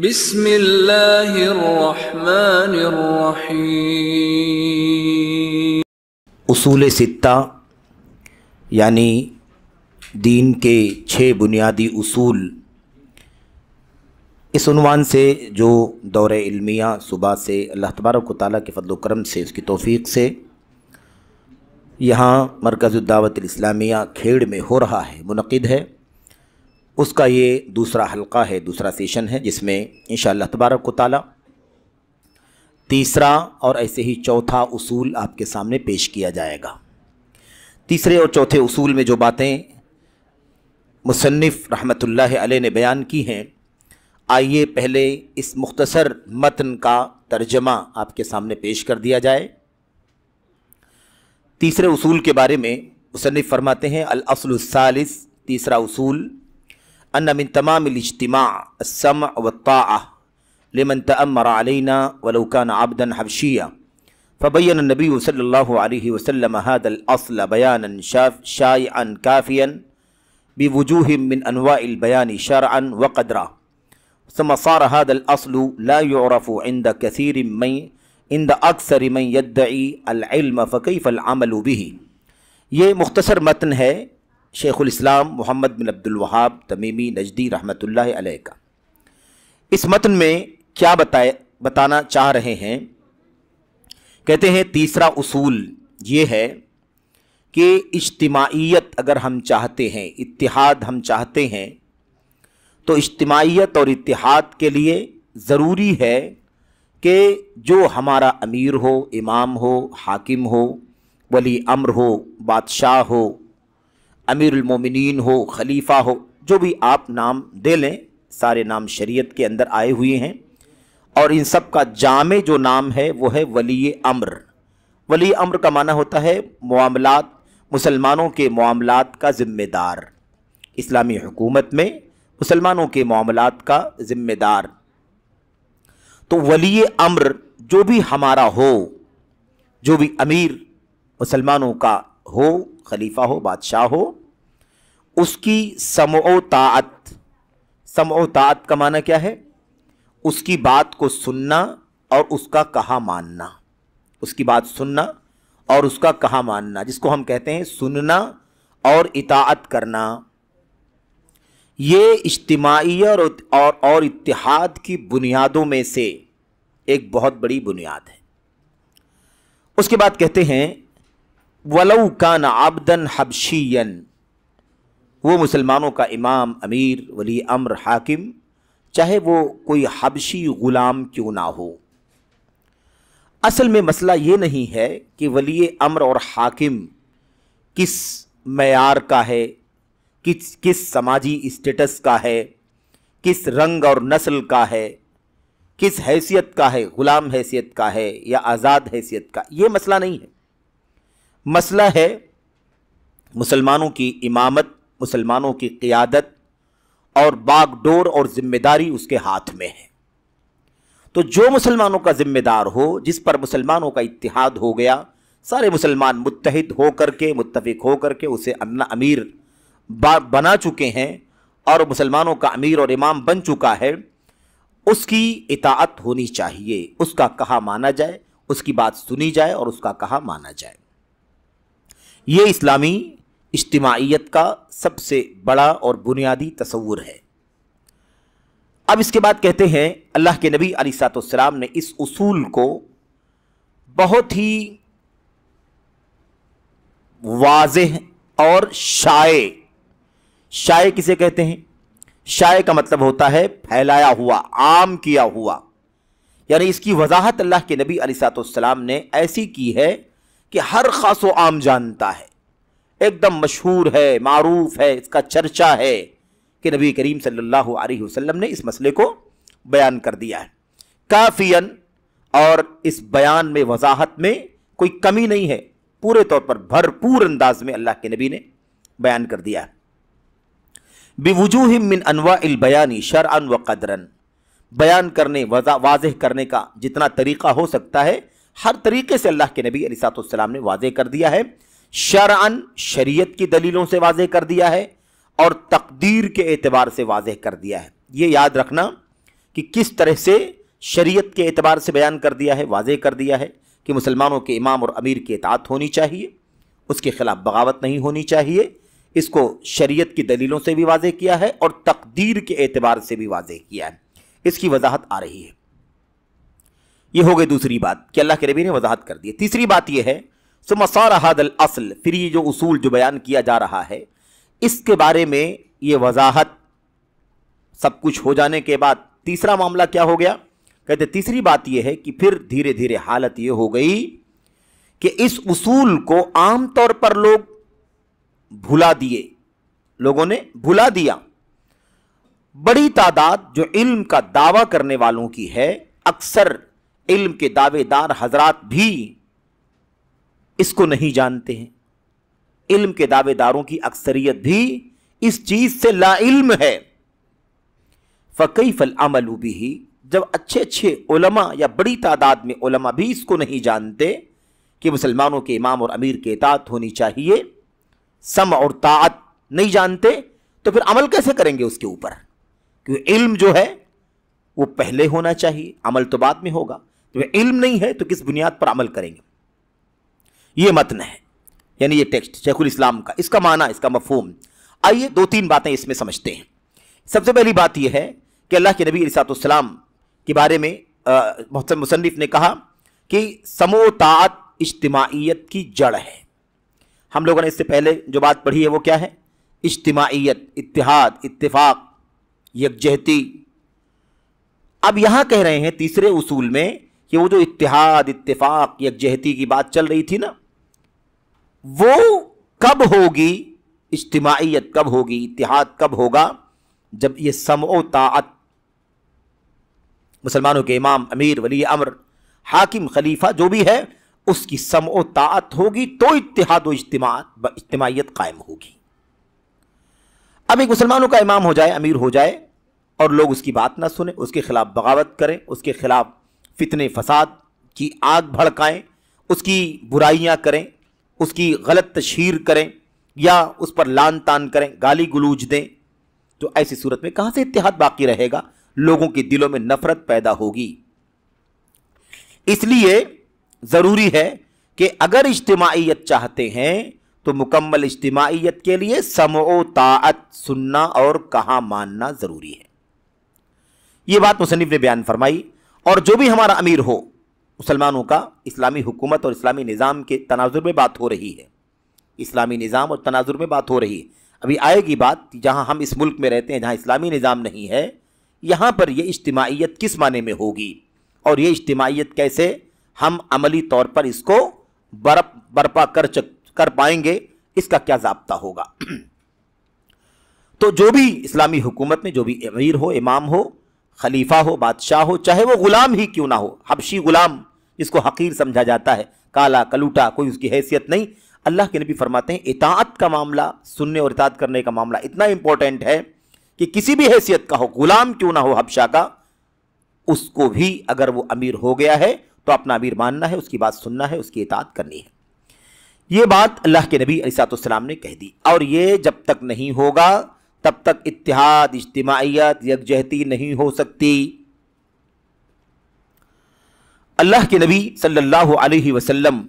بسم اللہ الرحمن الرحیم۔ اصول ستہ یعنی دین کے 6 بنیادی اصول، اس عنوان سے جو دور علمیہ صبح سے اللہ تبارک و تعالیٰ کے فضل و کرم سے، اس کی توفیق سے یہاں مرکز الدعوت الاسلامیہ کھیڑ میں ہو رہا ہے، منعقد ہے، اس کا یہ دوسرا حلقہ ہے، دوسرا سیشن ہے، جس میں انشاءاللہ تبارک و تعالیٰ تیسرا اور ایسے ہی چوتھا اصول آپ کے سامنے پیش کیا جائے گا۔ تیسرے اور چوتھے اصول میں جو باتیں مصنف رحمۃ اللہ علیہ نے بیان کی ہیں، آئیے پہلے اس مختصر متن کا ترجمہ آپ کے سامنے پیش کر دیا جائے۔ تیسرے اصول کے بارے میں مصنف فرماتے ہیں، الاصل الثالث، تیسرا اصول، ان من تمام الاجتماع السمع والطاعة لمن تأمر علينا ولو كان عبدا حبشيا، فبين النبي صلى الله عليه وسلم هذا الأصل بيانا شائعا كافيا بوجوه من أنواع البيان شرعا وقدرا، ثم صار هذا الأصل لا يعرف عند أكثر من يدعي العلم فكيف العمل به۔ یہ مختصر متن ہے شیخ الاسلام محمد بن عبد الوہاب تمیمی نجدی رحمۃ اللہ علیہ کا۔ اس متن میں کیا بتانا چاہ رہے ہیں؟ کہتے ہیں تیسرا اصول یہ ہے کہ اجتماعیت اگر ہم چاہتے ہیں، اتحاد ہم چاہتے ہیں، تو اجتماعیت اور اتحاد کے لیے ضروری ہے کہ جو ہمارا امیر ہو، امام ہو، حاکم ہو، ولی امر ہو، بادشاہ ہو، امیر المومنین ہو، خلیفہ ہو، جو بھی آپ نام دے لیں، سارے نام شریعت کے اندر آئے ہوئے ہیں، اور ان سب کا جامع جو نام ہے وہ ہے ولی امر۔ ولی امر کا معنی ہوتا ہے معاملات، مسلمانوں کے معاملات کا ذمہ دار، اسلامی حکومت میں مسلمانوں کے معاملات کا ذمہ دار۔ تو ولی امر جو بھی ہمارا ہو، جو بھی امیر مسلمانوں کا ہو، خلیفہ ہو، بادشاہ ہو، اس کی سمع و طاعت۔ سمع و طاعت کا معنی کیا ہے؟ اس کی بات کو سننا اور اس کا کہا ماننا، اس کی بات سننا اور اس کا کہا ماننا، جس کو ہم کہتے ہیں سننا اور اطاعت کرنا۔ یہ اجتماعیت اور اتحاد کی بنیادوں میں سے ایک بہت بڑی بنیاد ہے۔ اس کے بعد کہتے ہیں وَلَوْ كَانَ عَبْدًا حَبْشِيًّا، وہ مسلمانوں کا امام، امیر، ولی امر، حاکم، چاہے وہ کوئی حبشی غلام کیوں نہ ہو۔ اصل میں مسئلہ یہ نہیں ہے کہ ولی امر اور حاکم کس معیار کا ہے، کس سماجی اسٹیٹس کا ہے، کس رنگ اور نسل کا ہے، کس حیثیت کا ہے، غلام حیثیت کا ہے یا آزاد حیثیت کا، یہ مسئلہ نہیں ہے۔ مسئلہ ہے مسلمانوں کی امامت، مسلمانوں کی قیادت اور باغ ڈور اور ذمہ داری اس کے ہاتھ میں ہے۔ تو جو مسلمانوں کا ذمہ دار ہو، جس پر مسلمانوں کا اتحاد ہو گیا، سارے مسلمان متحد ہو کر کے، متفق ہو کر کے اسے امیر بنا چکے ہیں اور مسلمانوں کا امیر اور امام بن چکا ہے، اس کی اطاعت ہونی چاہیے، اس کا کہا مانا جائے، اس کی بات سنی جائے اور اس کا کہا مانا جائے۔ یہ اسلامی اجتماعیت کا سب سے بڑا اور بنیادی تصور ہے۔ اب اس کے بعد کہتے ہیں اللہ کے نبی علیہ الصلوۃ والسلام نے اس اصول کو بہت ہی واضح اور شائع کسے کہتے ہیں؟ شائع کا مطلب ہوتا ہے پھیلایا ہوا، عام کیا ہوا، یعنی اس کی وضاحت اللہ کے نبی علیہ الصلوۃ والسلام نے ایسی کی ہے کہ ہر خاص و عام جانتا ہے، ایک دم مشہور ہے، معروف ہے، اس کا چرچا ہے کہ نبی کریم صلی اللہ علیہ وسلم نے اس مسئلے کو بیان کر دیا ہے کافیاً، اور اس بیان میں، وضاحت میں کوئی کمی نہیں ہے، پورے طور پر بھرپور انداز میں اللہ کے نبی نے بیان کر دیا ہے۔ بوجوہ من انواع البیان شرعا و قدرا، بیان کرنے، واضح کرنے کا جتنا طریقہ ہو سکتا ہے، ہر طریقے سے اللہ کے نبی علیہ الصلوۃ والسلام نے واضح کر دیا ہے۔ شرعاً، شریعت کی دلیلوں سے واضح کر دیا ہے، اور تقدیر کے اعتبار سے واضح کر دیا ہے۔ یہ یاد رکھنا کہ کس طرح سے شریعت کے اعتبار سے بیان کر دیا ہے، واضح کر دیا ہے کہ مسلمانوں کے امام اور امیر کی اطاعت ہونی چاہیے، اس کے خلاف بغاوت نہیں ہونی چاہیے، اس کو شریعت کی دلیلوں سے بھی واضح کیا ہے اور تقدیر کے اعتبار سے بھی واضح کیا ہے، اس کی وضاحت آ رہی ہے۔ یہ ہو گئی دوسری بات کہ اللہ کے نبی نے وضاحت کر دی۔ تیسری بات یہ ہے ثم صار هذا الاصل، پھر یہ جو اصول جو بیان کیا جا رہا ہے اس کے بارے میں یہ وضاحت سب کچھ ہو جانے کے بعد تیسرا معاملہ کیا ہو گیا؟ کہتے تیسری بات یہ ہے کہ پھر دھیرے دھیرے حالت یہ ہو گئی کہ اس اصول کو عام طور پر لوگ بھلا دیے، لوگوں نے بھلا دیا۔ بڑی تعداد جو علم کا دعویٰ کرنے والوں کی ہے، اکثر علم کے دعوے دار حضرات بھی اس کو نہیں جانتے ہیں، علم کے دعوے داروں کی اکثریت بھی اس چیز سے لا علم ہے۔ فَكَيْفَ الْعَمَلُ بِهِ، جب اچھے اچھے علماء یا بڑی تعداد میں علماء بھی اس کو نہیں جانتے کہ مسلمانوں کے امام اور امیر کی اطاعت ہونی چاہیے، سمع اور طاعت نہیں جانتے، تو پھر عمل کیسے کریں گے اس کے اوپر؟ کیونکہ علم جو ہے وہ پہلے ہونا چاہیے، عمل تو بعد میں ہوگا۔ تو علم نہیں ہے تو کس بنیاد پر عمل کریں گے؟ یہ متن ہے، یعنی یہ ٹیکسٹ شیخ الاسلام کا، اس کا معنی، اس کا مفہوم۔ آئیے دو تین باتیں اس میں سمجھتے ہیں۔ سب سے پہلی بات یہ ہے کہ اللہ کے نبی علیہ السلام کے بارے میں محترم مصنف نے کہا کہ سمع و طاعت اجتماعیت کی جڑ ہے۔ ہم لوگوں نے اس سے پہلے جو بات پڑھی ہے وہ کیا ہے؟ اجتماعیت، اتحاد، اتفاق، یکجہتی۔ اب یہاں کہہ رہے ہیں تیسرے اصول میں کہ وہ جو اتحاد، اتفاق، یکجہتی کی بات چل رہی تھی نا، وہ کب ہوگی؟ اجتماعیت کب ہوگی، اتحاد کب ہوگا؟ جب یہ سمع و طاعت، مسلمانوں کے امام، امیر، ولی امر، حاکم، خلیفہ جو بھی ہے، اس کی سمع و طاعت ہوگی تو اتحاد و اجتماعیت قائم ہوگی۔ اب ایک مسلمانوں کا امام ہو جائے، امیر ہو جائے، اور لوگ اس کی بات نہ سنیں، اس کے خلاف بغاوت کریں، اس کے خلاف فتنے فساد کی آگ بھڑکائیں، اس کی برائیاں کریں، اس کی غلط تشہیر کریں، یا اس پر لان تان کریں، گالی گلوچ دیں، تو ایسی صورت میں کہاں سے اتحاد باقی رہے گا؟ لوگوں کے دلوں میں نفرت پیدا ہوگی۔ اس لیے ضروری ہے کہ اگر اجتماعیت چاہتے ہیں تو مکمل اجتماعیت کے لیے سمع و طاعت سننا اور کہاں ماننا ضروری ہے۔ یہ بات مصنف نے بیان فرمائی۔ اور جو بھی ہمارا امیر ہو، مسلمانوں کا اسلامی حکومت اور اسلامی نظام کے تناظر میں بات ہو رہی ہے، اسلامی نظام اور تناظر میں بات ہو رہی ہے۔ ابھی آئے گی بات، جہاں ہم اس ملک میں رہتے ہیں، جہاں اسلامی نظام نہیں ہے، یہاں پر یہ اجتماعیت کس معنی میں ہوگی، اور یہ اجتماعیت کیسے ہم عملی طور پر اس کو برپا کر پائیں گے، اس کا کیا ضابطہ ہوگا؟ تو جو بھی اسلامی حکومت میں جو بھی امیر ہو، امام ہو، خلیفہ ہو، بادشاہ ہو، چاہے وہ غلام ہی کیوں نہ ہو، حبشی غلام جس کو حقیر سمجھا جاتا ہے، کالا کلوٹا، کوئی اس کی حیثیت نہیں، اللہ کے نبی فرماتے ہیں اطاعت کا معاملہ، سننے اور اطاعت کرنے کا معاملہ اتنا امپورٹنٹ ہے کہ کسی بھی حیثیت کا ہو، غلام کیوں نہ ہو حبشہ کا، اس کو بھی اگر وہ امیر ہو گیا ہے تو اپنا امیر ماننا ہے، اس کی بات سننا ہے، اس کی اطاعت کرنی ہے۔ یہ بات اللہ کے نبی علیہ السلام نے کہہ دی، اور یہ جب تک نہیں ہوگا تب تک اتحاد، اجتماعیت، یکجہتی نہیں ہو سکتی۔ اللہ کے نبی صلی اللہ علیہ وسلم،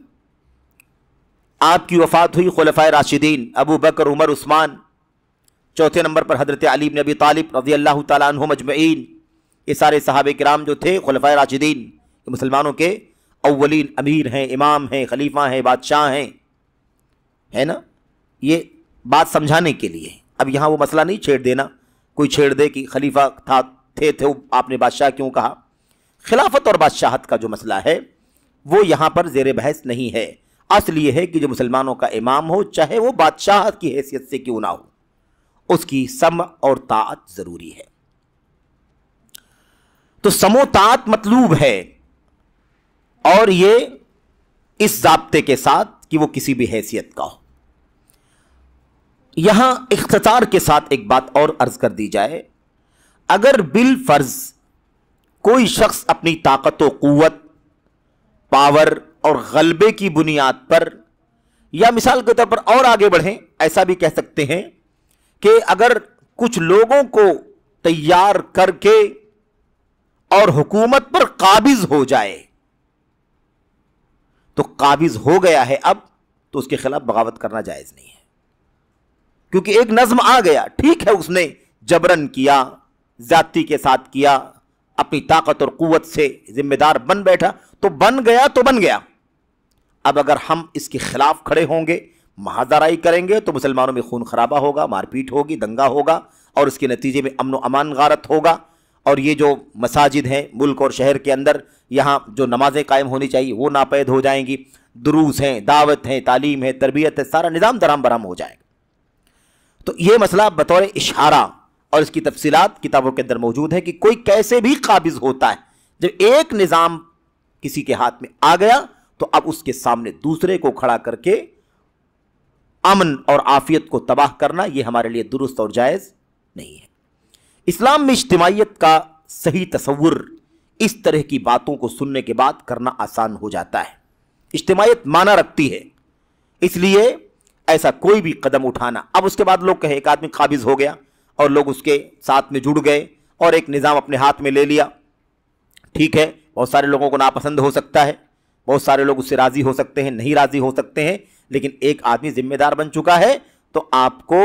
آپ کی وفات ہوئی، خلفائے راشدین ابو بکر، عمر، عثمان، چوتھے نمبر پر حضرت علی بن ابی طالب رضی اللہ تعالیٰ عنہم اجمعین، یہ سارے صحابہ کرام جو تھے خلفائے راشدین، یہ مسلمانوں کے اولین امیر ہیں، امام ہیں، خلیفہ ہیں، بادشاہ ہیں، ہے نا؟ یہ بات سمجھانے کے لیے۔ اب یہاں وہ مسئلہ نہیں چھیڑ دینا، کوئی چھیڑ دے کہ خلیفہ تھے آپ نے بادشاہ کیوں کہا۔ خلافت اور بادشاہت کا جو مسئلہ ہے وہ یہاں پر زیر بحث نہیں ہے۔ اصل یہ ہے کہ جو مسلمانوں کا امام ہو، چاہے وہ بادشاہت کی حیثیت سے کیوں نہ ہو، اس کی سمع اور طاعت ضروری ہے۔ تو سمع و طاعت مطلوب ہے، اور یہ اس ضابطے کے ساتھ کہ وہ کسی بھی حیثیت کا ہو۔ یہاں اختصار کے ساتھ ایک بات اور عرض کر دی جائے، اگر بالفرض کوئی شخص اپنی طاقت و قوت، پاور اور غلبے کی بنیاد پر، یا مثال کے طور پر اور آگے بڑھیں، ایسا بھی کہہ سکتے ہیں کہ اگر کچھ لوگوں کو تیار کر کے اور حکومت پر قابض ہو جائے تو قابض ہو گیا ہے اب تو اس کے خلاف بغاوت کرنا جائز نہیں ہے، کیونکہ ایک نظم آ گیا، ٹھیک ہے اس نے جبرن کیا، زیادتی کے ساتھ کیا، اپنی طاقت اور قوت سے ذمہ دار بن بیٹھا تو بن گیا تو بن گیا۔ اب اگر ہم اس کے خلاف کھڑے ہوں گے، محاذرائی کریں گے تو مسلمانوں میں خون خرابہ ہوگا، مار پیٹ ہوگی، دنگا ہوگا، اور اس کے نتیجے میں امن و امان غارت ہوگا، اور یہ جو مساجد ہیں ملک اور شہر کے اندر، یہاں جو نمازیں قائم ہونی چاہیے وہ ناپید ہو جائیں گی، دروس ہیں، دعوت ہیں، تعلیم ہے، تربیت ہے، سارا نظام درہم برہم ہو جائے گا۔ تو یہ مسئلہ بطور اشارہ، اور اس کی تفصیلات کتابوں کے اندر موجود ہے کہ کوئی کیسے بھی قابض ہوتا ہے۔ جب ایک نظام کسی کے ہاتھ میں آ گیا تو اب اس کے سامنے دوسرے کو کھڑا کر کے امن اور عافیت کو تباہ کرنا یہ ہمارے لیے درست اور جائز نہیں ہے۔ اسلام میں اجتماعیت کا صحیح تصور اس طرح کی باتوں کو سننے کے بعد کرنا آسان ہو جاتا ہے۔ اجتماعیت معنی رکھتی ہے، اس لیے ایسا کوئی بھی قدم اٹھانا، اب اس کے بعد لوگ کہیں ایک آدمی قابض ہو گیا اور لوگ اس کے ساتھ میں جڑ گئے اور ایک نظام اپنے ہاتھ میں لے لیا، ٹھیک ہے، بہت سارے لوگوں کو ناپسند ہو سکتا ہے، بہت سارے لوگ اس سے راضی ہو سکتے ہیں، نہیں راضی ہو سکتے ہیں، لیکن ایک آدمی ذمہ دار بن چکا ہے تو آپ کو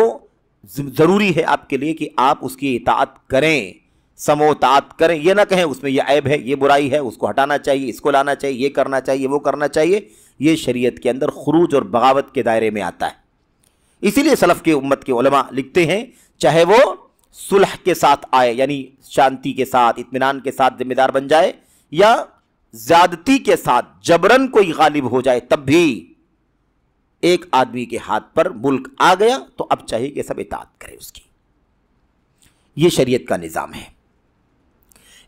ضروری ہے آپ کے لیے کہ آپ اس کی اطاعت کریں، سمو اطاعت کریں، یہ نہ کہیں اس میں یہ عیب ہے، یہ برائی ہے، اس کو ہٹانا چاہیے، اس کو لانا چاہیے، یہ کرنا چاہیے، وہ کرنا چاہیے۔ یہ شریعت کے اندر خروج اور بغاوت کے دائرے میں آتا ہے۔ اسی لیے سلف کے امت کے علماء لکھتے ہیں چاہے وہ صلح کے ساتھ آئے، یعنی شانتی کے ساتھ، اطمینان کے ساتھ ذمہ دار بن جائے، یا زیادتی کے ساتھ جبرن کوئی غالب ہو جائے، تب بھی ایک آدمی کے ہاتھ پر ملک آ گیا تو اب چاہیے کہ سب اطاعت کرے اس کی۔ یہ شریعت کا نظام ہے۔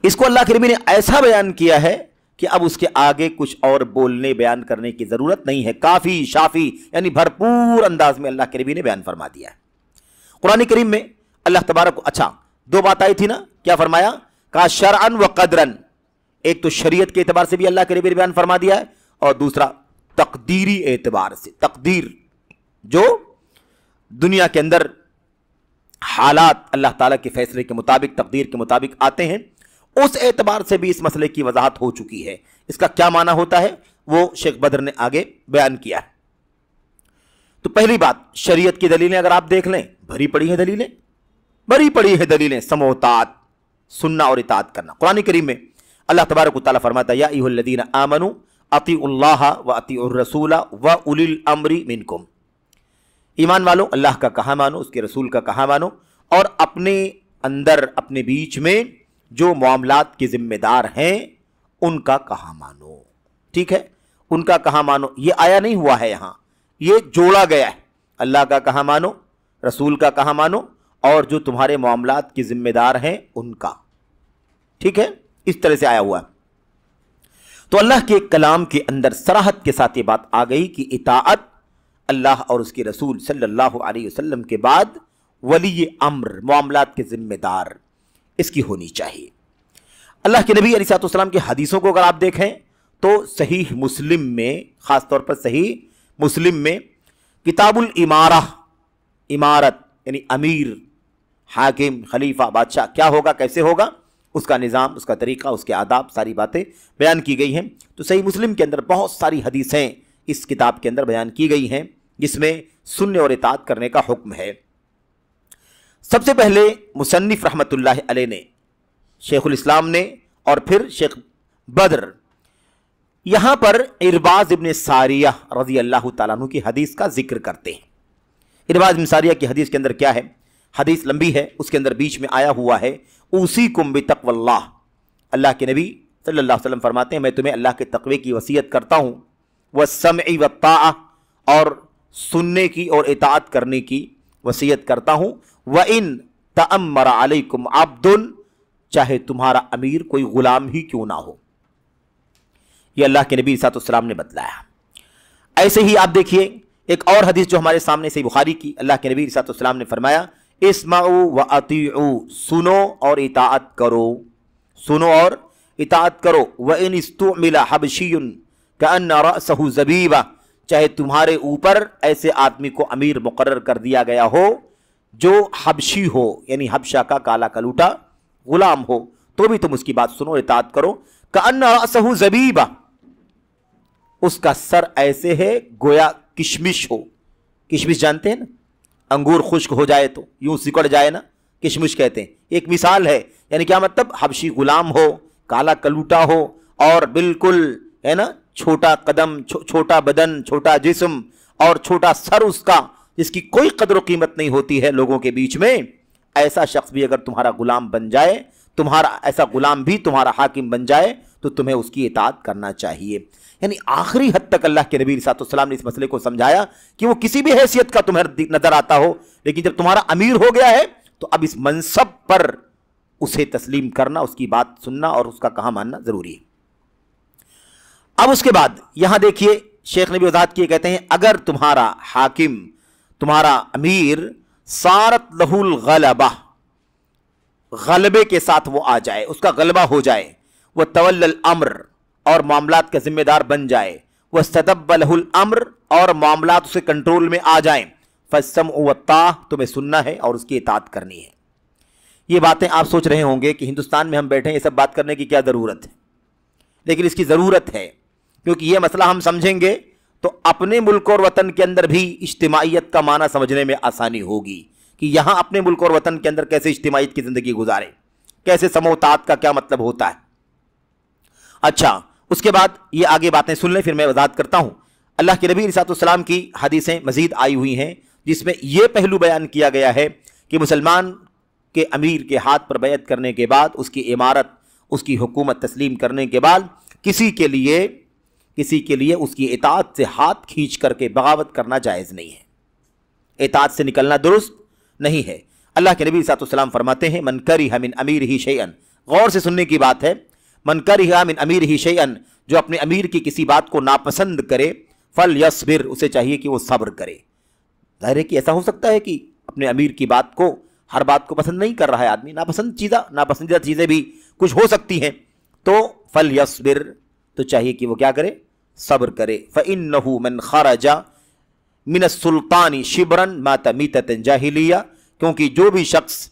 اس کو اللہ کے نبی نے ایسا بیان کیا ہے کہ اب اس کے آگے کچھ اور بولنے بیان کرنے کی ضرورت نہیں ہے، کافی شافی یعنی بھرپور انداز میں اللہ کے نبی نے بیان فرما دیا ہے۔ قرآن کریم میں اللہ تبارک اچھا دو بات آئی تھی نا، کیا فرمایا؟ کہا شرعن و قدرن، ایک تو شریعت کے اعتبار سے بھی اللہ کے نبی نے بیان فرما دیا ہے، اور دوسرا تقدیری اعتبار سے، تقدیر جو دنیا کے اندر حالات اللہ تعالیٰ کے فیصلے کے مطابق، تقدیر کے مطابق آتے ہیں، اس اعتبار سے بھی اس مسئلے کی وضاحت ہو چکی ہے۔ اس کا کیا معنی ہوتا ہے وہ شیخ بدر نے آگے بیان کیا ہے۔ تو پہلی بات، شریعت کی دلیلیں اگر آپ دیکھ لیں، بھری پڑی ہیں دلیلیں، بھری پڑی ہیں دلیلیں، سمع و اطاعت، سننا اور اطاعت کرنا۔ قرآن کریم میں اللہ تبارک و تعالیٰ فرماتا ہے یا ایھا الذین آمنوا اطیعوا اللہ واطیعوا الرسول واولی الامر منکم، ایمان والو اللہ کا کہا مانو، اس کے رسول کا کہا مانو، اور اپنے اندر اپنے بیچ میں جو معاملات کے ذمہ دار ہیں ان کا کہا مانو، ٹھیک ہے، ان کا کہا مانو۔ یہ آیا نہیں ہوا ہے یہاں، یہ جوڑا گیا ہے، اللہ کا کہا مانو، رسول کا کہا مانو، اور جو تمہارے معاملات کے ذمہ دار ہیں ان کا، ٹھیک ہے، اس طرح سے آیا ہوا ہے۔ تو اللہ کے کلام کے اندر صراحت کے ساتھ یہ بات آ گئی کہ اطاعت اللہ اور اس کے رسول صلی اللہ علیہ وسلم کے بعد ولی امر، معاملات کے ذمہ دار، اس کی ہونی چاہیے۔ اللہ کے نبی علیہ السلام کی حدیثوں کو اگر آپ دیکھیں تو صحیح مسلم میں، خاص طور پر صحیح مسلم میں کتاب الامارہ، امارت یعنی امیر، حاکم، خلیفہ، بادشاہ کیا ہوگا، کیسے ہوگا، اس کا نظام، اس کا طریقہ، اس کے آداب، ساری باتیں بیان کی گئی ہیں۔ تو صحیح مسلم کے اندر بہت ساری حدیثیں اس کتاب کے اندر بیان کی گئی ہیں جس میں سننے اور اطاعت کرنے کا حکم ہے۔ سب سے پہلے مصنف رحمۃ اللہ علیہ نے، شیخ الاسلام نے، اور پھر شیخ بدر، یہاں پر ارباز ابن ساریہ رضی اللہ تعالیٰ عنہ کی حدیث کا ذکر کرتے ہیں۔ ارباز ابن ساریہ کی حدیث کے اندر کیا ہے؟ حدیث لمبی ہے، اس کے اندر بیچ میں آیا ہوا ہے اوصیکم بتقوی اللہ، اللہ کے نبی صلی اللہ علیہ وسلم فرماتے ہیں میں تمہیں اللہ کے تقوی کی وصیت کرتا ہوں، والسمع والطاعہ، اور سننے کی اور اطاعت کرنے کی وصیت کرتا ہوں، وَإِن تَأَمَّرَ عَلَيْكُمْ عَبْدٌ، چاہے تمہارا امیر کوئی غلام ہی کیوں نہ ہو۔ یہ اللہ کے نبی صلی اللہ علیہ وسلم نے بتلایا۔ ایسے ہی آپ دیکھیے ایک اور حدیث جو ہمارے سامنے صحیح بخاری کی، اللہ کے نبی صلی اللہ علیہ وسلم نے فرمایا اسمعوا واطیعوا، سنو اور اطاعت کرو، سنو اور اطاعت کرو، وَإِنِ اسْتُعْمِلَ حَبْشِيٌّ كَأَنَّ رَأْسَهُ زَبِيبَةٌ، چاہے تمہارے اوپر ایسے آدمی کو امیر مقرر کر دیا گیا ہو جو حبشی ہو، یعنی حبشہ کا کالا کلوٹا غلام ہو، تو بھی تم اس کی بات سنو، اطاعت کرو۔ کأن رأسہ زبیبہ، اس کا سر ایسے ہے گویا کشمش ہو۔ کشمش جانتے ہیں نا، انگور خشک ہو جائے تو یوں سکڑ جائے نا، کشمش کہتے ہیں۔ ایک مثال ہے، یعنی کیا مطلب؟ حبشی غلام ہو، کالا کلوٹا ہو، اور بالکل ہے نا چھوٹا قدم، چھوٹا بدن، چھوٹا جسم اور چھوٹا سر اس کا، جس کی کوئی قدر و قیمت نہیں ہوتی ہے لوگوں کے بیچ میں، ایسا شخص بھی اگر تمہارا غلام بن جائے، تمہارا ایسا غلام بھی تمہارا حاکم بن جائے، تو تمہیں اس کی اطاعت کرنا چاہیے۔ یعنی آخری حد تک اللہ کے نبی صلی اللہ علیہ وسلم نے اس مسئلے کو سمجھایا کہ وہ کسی بھی حیثیت کا تمہیں نظر آتا ہو، لیکن جب تمہارا امیر ہو گیا ہے تو اب اس منصب پر اسے تسلیم کرنا، اس کی بات سننا اور اس کا کہا ماننا ضروری ہے۔ اب اس کے بعد یہاں دیکھیے شیخ نے بھی وضاحت کی، کہتے ہیں اگر تمہارا حاکم، تمہارا امیر صارت لہ الغلبہ، غلبے کے ساتھ وہ آ جائے، اس کا غلبہ ہو جائے، وہ تولی الامر، اور معاملات کا ذمہ دار بن جائے، واستتب لہ الامر، اور معاملات اسے کنٹرول میں آ جائیں، فالسمع والطاعہ، تمہیں سننا ہے اور اس کی اطاعت کرنی ہے۔ یہ باتیں آپ سوچ رہے ہوں گے کہ ہندوستان میں ہم بیٹھے ہیں، یہ سب بات کرنے کی کیا ضرورت ہے؟ لیکن اس کی ضرورت ہے، کیونکہ یہ مسئلہ ہم سمجھیں گے تو اپنے ملک اور وطن کے اندر بھی اجتماعیت کا معنی سمجھنے میں آسانی ہوگی کہ یہاں اپنے ملک اور وطن کے اندر کیسے اجتماعیت کی زندگی گزاریں، کیسے سمع و طاعت کا کیا مطلب ہوتا ہے۔ اچھا، اس کے بعد یہ آگے باتیں سن لیں، پھر میں وضاحت کرتا ہوں۔ اللہ کے نبی علیہ السلام کی حدیثیں مزید آئی ہوئی ہیں جس میں یہ پہلو بیان کیا گیا ہے کہ مسلمان کے امیر کے ہاتھ پر بیعت کرنے کے بعد، اس کی امارت، اس کی حکومت تسلیم کرنے کے بعد کسی کے لیے اس کی اطاعت سے ہاتھ کھینچ کر کے بغاوت کرنا جائز نہیں ہے، اطاعت سے نکلنا درست نہیں ہے۔ اللہ کے نبی صلی اللہ علیہ وسلم فرماتے ہیں من کرہ من امیرہ شیئا، غور سے سننے کی بات ہے، من کرہ من امیرہ شیئا، جو اپنے امیر کی کسی بات کو ناپسند کرے، فلیصبر، اسے چاہیے کہ وہ صبر کرے۔ ظاہر ہے کہ ایسا ہو سکتا ہے کہ اپنے امیر کی بات کو، ہر بات کو پسند نہیں کر رہا ہے آدمی، ناپسندیدہ چیزیں بھی کچھ ہو سکتی ہیں، تو فلیصبر، تو چاہیے کہ وہ کیا کرے؟ صبر کرے۔ فإنہ من خرج من السلطان شبرا مات میتۃ جاہلیہ، کیونکہ جو بھی شخص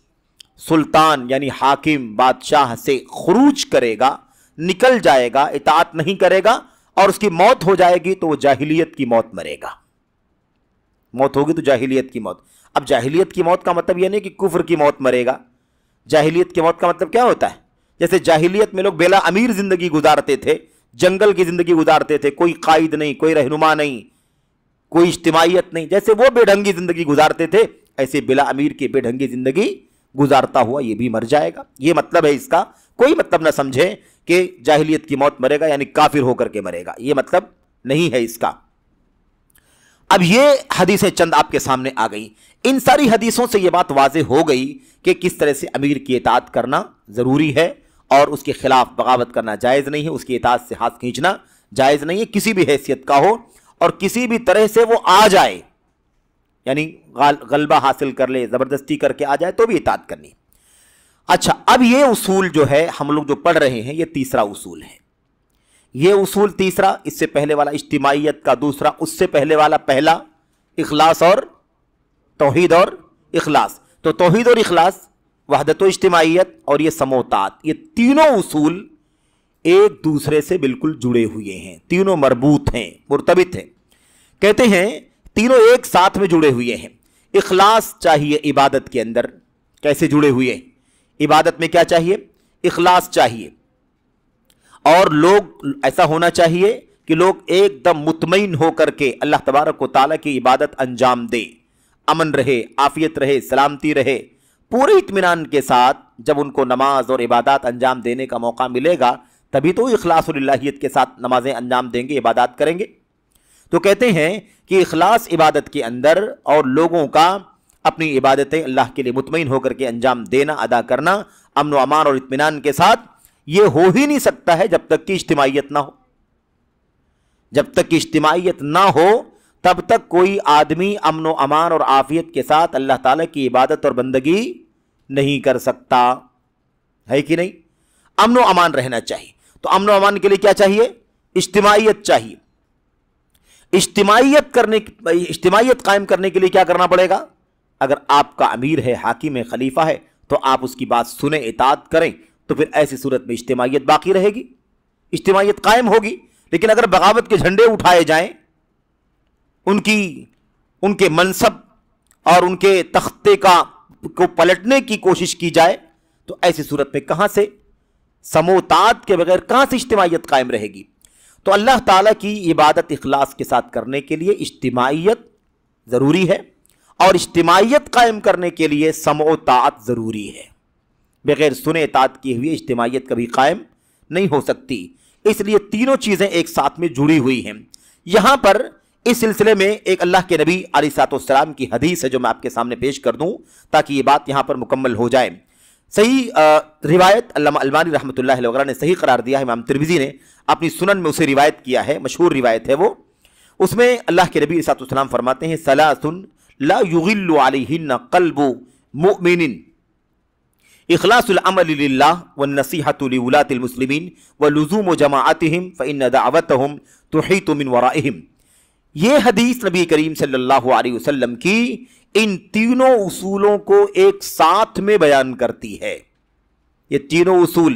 سلطان یعنی حاکم، بادشاہ سے خروج کرے گا، نکل جائے گا، اطاعت نہیں کرے گا اور اس کی موت ہو جائے گی تو وہ جاہلیت کی موت مرے گا۔ موت ہوگی تو جاہلیت کی موت۔ اب جاہلیت کی موت کا مطلب یہ نہیں کہ کفر کی موت مرے گا۔ جاہلیت کی موت کا مطلب کیا ہوتا ہے؟ جیسے جاہلیت میں لوگ بلا امیر زندگی گزارتے تھے، جنگل کی زندگی گزارتے تھے، کوئی قائد نہیں، کوئی رہنما نہیں، کوئی اجتماعیت نہیں، جیسے وہ بے ڈھنگی زندگی گزارتے تھے، ایسے بلا امیر کی بے ڈھنگی زندگی گزارتا ہوا یہ بھی مر جائے گا۔ یہ مطلب ہے اس کا، کوئی مطلب نہ سمجھے کہ جاہلیت کی موت مرے گا یعنی کافر ہو کر کے مرے گا، یہ مطلب نہیں ہے اس کا۔ اب یہ حدیثیں چند آپ کے سامنے آ گئی، ان ساری حدیثوں سے یہ بات واضح ہو گئی کہ کس طرح سے امیر کی اطاعت کرنا ضروری ہے اور اس کے خلاف بغاوت کرنا جائز نہیں ہے، اس کی اطاعت سے ہاتھ کھینچنا جائز نہیں ہے، کسی بھی حیثیت کا ہو اور کسی بھی طرح سے وہ آ جائے، یعنی غلبہ حاصل کر لے، زبردستی کر کے آ جائے تو بھی اطاعت کرنی۔ اچھا، اب یہ اصول جو ہے ہم لوگ جو پڑھ رہے ہیں، یہ تیسرا اصول ہے۔ یہ اصول تیسرا، اس سے پہلے والا اجتماعیت کا دوسرا، اس سے پہلے والا پہلا اخلاص اور توحید اور اخلاص۔ تو توحید اور اخلاص، وحدت و اجتماعیت اور یہ سمع و طاعت، یہ تینوں اصول ایک دوسرے سے بالکل جڑے ہوئے ہیں، تینوں مربوط ہیں، مرتبط ہیں۔ کہتے ہیں تینوں ایک ساتھ میں جڑے ہوئے ہیں۔ اخلاص چاہیے عبادت کے اندر، کیسے جڑے ہوئے ہیں؟ عبادت میں کیا چاہیے؟ اخلاص چاہیے، اور لوگ ایسا ہونا چاہیے کہ لوگ ایک دم مطمئن ہو کر کے اللہ تبارک و تعالیٰ کی عبادت انجام دیں، امن رہے، عافیت رہے، سلامتی رہے، پورے اطمینان کے ساتھ جب ان کو نماز اور عبادات انجام دینے کا موقع ملے گا تبھی تو اخلاص اور اللہیت کے ساتھ نمازیں انجام دیں گے، عبادات کریں گے۔ تو کہتے ہیں کہ اخلاص عبادت کے اندر اور لوگوں کا اپنی عبادتیں اللہ کے لیے مطمئن ہو کر کے انجام دینا، ادا کرنا امن و امان اور اطمینان کے ساتھ، یہ ہو ہی نہیں سکتا ہے جب تک کہ اجتماعیت نہ ہو۔ جب تک کہ اجتماعیت نہ ہو تب تک کوئی آدمی امن و امان اور عافیت کے ساتھ اللہ تعالیٰ کی عبادت اور بندگی نہیں کر سکتا، ہے کہ نہیں؟ امن و امان رہنا چاہیے۔ تو امن و امان کے لیے کیا چاہیے؟ اجتماعیت چاہیے۔ اجتماعیت قائم کرنے کے لیے کیا کرنا پڑے گا؟ اگر آپ کا امیر ہے، حاکم ہے، خلیفہ ہے، تو آپ اس کی بات سنیں، اطاعت کریں، تو پھر ایسی صورت میں اجتماعیت باقی رہے گی، اجتماعیت قائم ہوگی۔ لیکن اگر بغاوت کے جھنڈے اٹھائے جائیں، ان کے منصب اور ان کے تختے کو پلٹنے کی کوشش کی جائے، تو ایسی صورت میں کہاں سے سموتات کے بغیر کہاں سے اجتماعیت قائم رہے گی؟ تو اللہ تعالیٰ کی عبادت اخلاص کے ساتھ کرنے کے لیے اجتماعیت ضروری ہے، اور اجتماعیت قائم کرنے کے لیے سمع و طاعت ضروری ہے۔ بغیر سنے اطاعت کیے ہوئے اجتماعیت کبھی قائم نہیں ہو سکتی۔ اس لیے تینوں چیزیں ایک ساتھ میں جڑی ہوئی ہیں۔ یہاں پر اس سلسلے میں ایک اللہ کے نبی علیہ الصلوۃ والسلام کی حدیث ہے جو میں آپ کے سامنے پیش کر دوں تاکہ یہ بات یہاں پر مکمل ہو جائے۔ صحیح روایت علامہ البانی رحمۃ اللہ علیہ وغیرہ نے صحیح قرار دیا ہے، امام ترمذی نے اپنی سنن میں اسے روایت کیا ہے، مشہور روایت ہے وہ۔ اس میں اللہ کے نبی علیہ الصلوۃ والسلام فرماتے ہیں ثلاث لا یغل علیہن قلب مؤمن، اخلاص العمل للہ والنصیحۃ لولاۃ المسلمین ولزوم جماعتہم فإن دعوتہم تحیط من ورائہم۔ یہ حدیث نبی کریم صلی اللہ علیہ وسلم کی ان تینوں اصولوں کو ایک ساتھ میں بیان کرتی ہے۔ یہ تینوں اصول،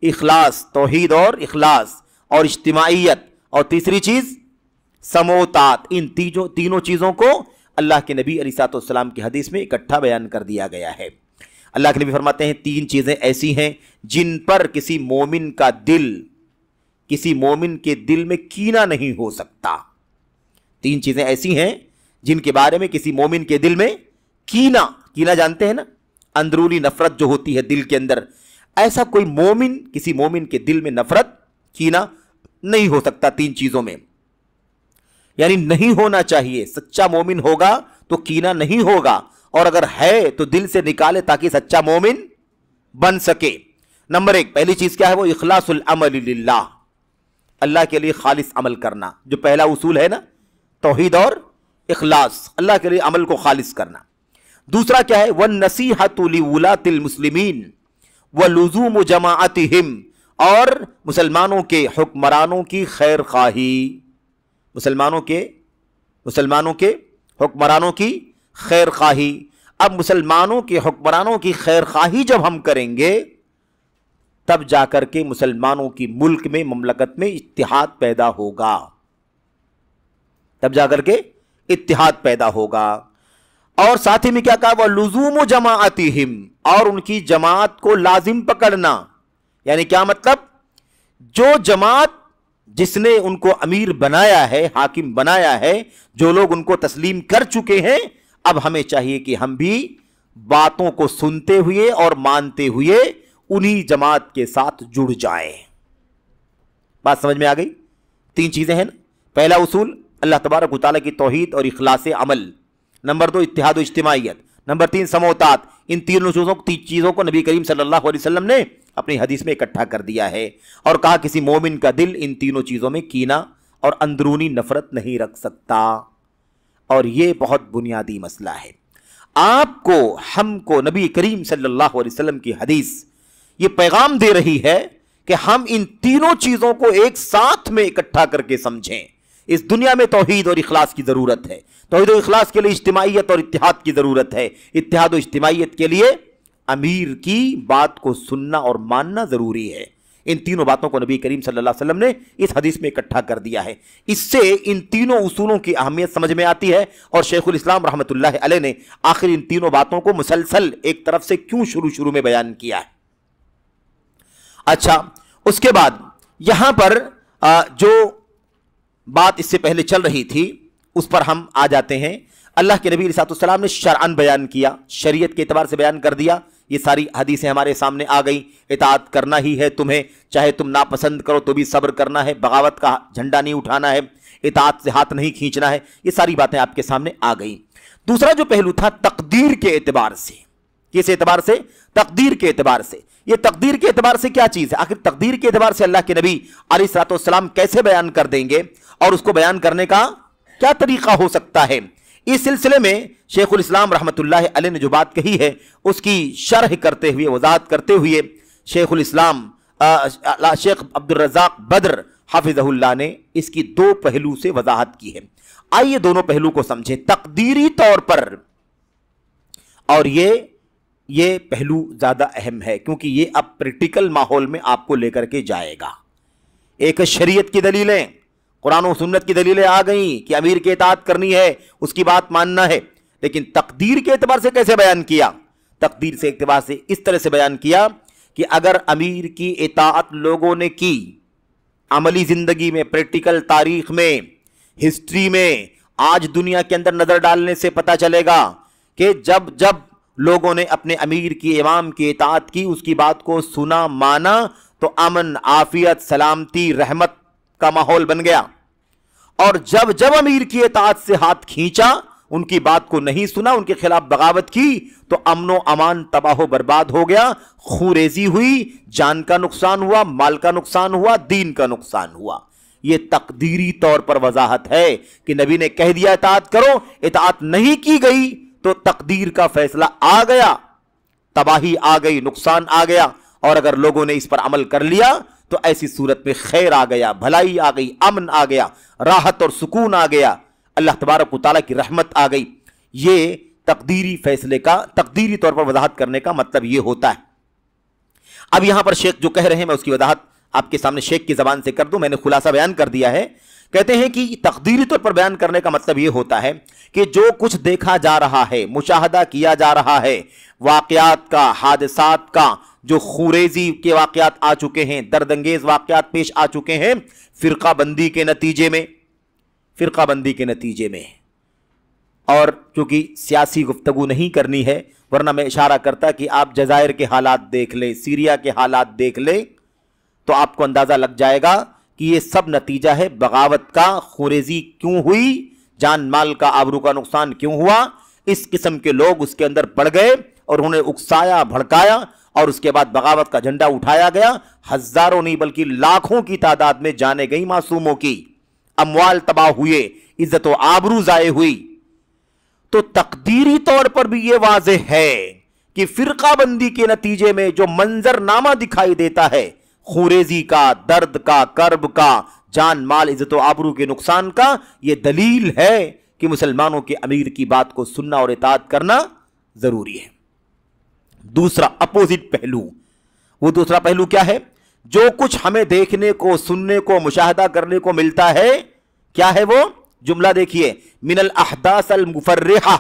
اخلاص، توحید اور اخلاص، اور اجتماعیت، اور تیسری چیز سمع و طاعت، ان تینوں چیزوں کو اللہ کے نبی علیہ الصلوۃ والسلام کی حدیث میں اکٹھا بیان کر دیا گیا ہے۔ اللہ کے نبی فرماتے ہیں تین چیزیں ایسی ہیں جن پر کسی مومن کے دل میں کینہ نہیں ہو سکتا۔ تین چیزیں ایسی ہیں جن کے بارے میں کسی مومن کے دل میں کینہ جانتے ہیں نا، اندرونی نفرت جو ہوتی ہے دل کے اندر، ایسا کوئی مومن، کسی مومن کے دل میں نفرت، کینہ نہیں ہو سکتا تین چیزوں میں، یعنی نہیں ہونا چاہیے۔ سچا مومن ہوگا تو کینہ نہیں ہوگا، اور اگر ہے تو دل سے نکالے تاکہ سچا مومن بن سکے۔ نمبر ایک، پہلی چیز کیا ہے؟ وہ اخلاص العمل للہ، اللہ کے لیے خالص عمل کرنا، جو پہلا اصول ہے نا، توحید اور اخلاص، اللہ کے لیے عمل کو خالص کرنا۔ دوسرا کیا ہے؟ وَالنَّصِيحَةُ لِوُلَاةِ الْمُسْلِمِينَ وَلُزُومُ جَمَاعَتِهِمْ، اور مسلمانوں کے حکمرانوں کی خیر خواہی، مسلمانوں کے حکمرانوں کی خیر خواہی۔ اب مسلمانوں کے حکمرانوں کی خیر خواہی جب ہم کریں گے تب جا کر کے مسلمانوں کی ملک میں، مملکت میں اتحاد پیدا ہوگا، تب جا کر کے اتحاد پیدا ہوگا۔ اور ساتھ ہی میں کیا کہا؟ وَلُزُومُ جَمَاعَتِهِمْ، اور ان کی جماعت کو لازم پکڑنا۔ یعنی کیا مطلب؟ جو جماعت جس نے ان کو امیر بنایا ہے، حاکم بنایا ہے، جو لوگ ان کو تسلیم کر چکے ہیں، اب ہمیں چاہیے کہ ہم بھی باتوں کو سنتے ہوئے اور مانتے ہوئے انہی جماعت کے ساتھ جڑ جائیں۔ بات سمجھ میں آ گئی؟ تین چیزیں ہیں نا۔ پہلا اصول اللہ تبارک و تعالیٰ کی توحید اور اخلاص عمل، نمبر دو اتحاد و اجتماعیت، نمبر تین سمع و طاعت۔ ان تینوں چیزوں کو نبی کریم صلی اللہ علیہ وسلم نے اپنی حدیث میں اکٹھا کر دیا ہے، اور کہا کسی مومن کا دل ان تینوں چیزوں میں کینہ اور اندرونی نفرت نہیں رکھ سکتا، اور یہ بہت بنیادی مسئلہ ہے۔ آپ کو، ہم کو نبی کریم صلی اللہ علیہ وسلم کی حدیث یہ پیغام دے رہی ہے کہ ہم ان تینوں چیزوں کو ایک ساتھ میں اکٹھا کر کے سمجھیں۔ اس دنیا میں توحید اور اخلاص کی ضرورت ہے، توحید و اخلاص کے لیے اجتماعیت اور اتحاد کی ضرورت ہے، اتحاد و اجتماعیت کے لیے امیر کی بات کو سننا اور ماننا ضروری ہے۔ ان تینوں باتوں کو نبی کریم صلی اللہ علیہ وسلم نے اس حدیث میں اکٹھا کر دیا ہے۔ اس سے ان تینوں اصولوں کی اہمیت سمجھ میں آتی ہے، اور شیخ الاسلام رحمۃ اللہ علیہ نے آخر ان تینوں باتوں کو مسلسل ایک طرف سے کیوں شروع میں بیان کیا ہے۔ اچھا، اس کے بعد یہاں پر جو بات اس سے پہلے چل رہی تھی اس پر ہم آ جاتے ہیں۔ اللہ کے نبی علیہ الصلوۃ والسلام نے شرعاً بیان کیا، شریعت کے اعتبار سے بیان کر دیا۔ یہ ساری حدیثیں ہمارے سامنے آ گئیں۔ اطاعت کرنا ہی ہے تمہیں، چاہے تم ناپسند کرو تو بھی صبر کرنا ہے، بغاوت کا جھنڈا نہیں اٹھانا ہے، اطاعت سے ہاتھ نہیں کھینچنا ہے۔ یہ ساری باتیں آپ کے سامنے آ گئیں۔ دوسرا جو پہلو تھا تقدیر کے اعتبار سے، کس اعتبار سے؟ تقدیر کے اعتبار سے۔ یہ تقدیر کے اعتبار سے کیا چیز ہے؟ آخر تقدیر کے اعتبار سے اللہ کے نبی علیہ الصلوۃ والسلام کیسے بیان کر دیں گے، اور اس کو بیان کرنے کا کیا طریقہ ہو سکتا ہے؟ اس سلسلے میں شیخ الاسلام رحمۃ اللہ علیہ نے جو بات کہی ہے اس کی شرح کرتے ہوئے، وضاحت کرتے ہوئے، شیخ الاسلام شیخ عبد الرزاق بدر حافظہ اللہ نے اس کی دو پہلو سے وضاحت کی ہے۔ آئیے دونوں پہلو کو سمجھیں۔ تقدیری طور پر، اور یہ یہ پہلو زیادہ اہم ہے کیونکہ یہ اب پریکٹیکل ماحول میں آپ کو لے کر کے جائے گا۔ ایک شریعت کی دلیلیں، قرآن و سنت کی دلیلیں آ گئیں کہ امیر کی اطاعت کرنی ہے، اس کی بات ماننا ہے، لیکن تقدیر کے اعتبار سے کیسے بیان کیا؟ تقدیر سے اعتبار سے اس طرح سے بیان کیا کہ اگر امیر کی اطاعت لوگوں نے کی، عملی زندگی میں، پریکٹیکل تاریخ میں، ہسٹری میں، آج دنیا کے اندر نظر ڈالنے سے پتہ چلے گا کہ جب جب لوگوں نے اپنے امیر کی، امام کی اطاعت کی، اس کی بات کو سنا، مانا، تو امن، عافیت، سلامتی، رحمت کا ماحول بن گیا۔ اور جب جب امیر کی اطاعت سے ہاتھ کھینچا، ان کی بات کو نہیں سنا، ان کے خلاف بغاوت کی، تو امن و امان تباہ و برباد ہو گیا، خوریزی ہوئی، جان کا نقصان ہوا، مال کا نقصان ہوا، دین کا نقصان ہوا۔ یہ تقدیری طور پر وضاحت ہے کہ نبی نے کہہ دیا اطاعت کرو، اطاعت نہیں کی گئی تو تقدیر کا فیصلہ آ گیا، تباہی آ گئی، نقصان آ گیا، اور اگر لوگوں نے اس پر عمل کر لیا تو ایسی صورت میں خیر آ گیا، بھلائی آ گئی، امن آ گیا، راحت اور سکون آ گیا، اللہ تبارک و تعالیٰ کی رحمت آ گئی۔ یہ تقدیری فیصلے کا، تقدیری طور پر وضاحت کرنے کا مطلب یہ ہوتا ہے۔ اب یہاں پر شیخ جو کہہ رہے ہیں میں اس کی وضاحت آپ کے سامنے شیخ کی زبان سے کر دوں، میں نے خلاصہ بیان کر دیا ہے۔ کہتے ہیں کہ تقدیری طور پر بیان کرنے کا مطلب یہ ہوتا ہے کہ جو کچھ دیکھا جا رہا ہے، مشاہدہ کیا جا رہا ہے، واقعات کا، حادثات کا، جو خوریزی کے واقعات آ چکے ہیں، درد انگیز واقعات پیش آ چکے ہیں فرقہ بندی کے نتیجے میں، اور چونکہ سیاسی گفتگو نہیں کرنی ہے، ورنہ میں اشارہ کرتا کہ آپ جزائر کے حالات دیکھ لیں، سیریا کے حالات دیکھ لیں، تو آپ کو اندازہ لگ جائے گا کہ یہ سب نتیجہ ہے بغاوت کا۔ خوریزی کیوں ہوئی، جان مال کا، آبرو کا نقصان کیوں ہوا؟ اس قسم کے لوگ اس کے اندر بڑھ گئے اور انہیں اکسایا، بھڑکایا، اور اس کے بعد بغاوت کا جھنڈا اٹھایا گیا، ہزاروں نہیں بلکہ لاکھوں کی تعداد میں جانیں گئی معصوموں کی، اموال تباہ ہوئے، عزت و آبرو ضائع ہوئی۔ تو تقدیری طور پر بھی یہ واضح ہے کہ فرقہ بندی کے نتیجے میں جو منظر نامہ دکھائی دیتا ہے، خوریزی کا، درد کا، کرب کا، جان مال، عزت و آبرو کے نقصان کا، یہ دلیل ہے کہ مسلمانوں کے امیر کی بات کو سننا اور اطاعت کرنا ضروری ہے۔ دوسرا اپوزٹ پہلو، وہ دوسرا پہلو کیا ہے؟ جو کچھ ہمیں دیکھنے کو، سننے کو، مشاہدہ کرنے کو ملتا ہے، کیا ہے وہ؟ جملہ دیکھیے، من الاحداث المفرحہ،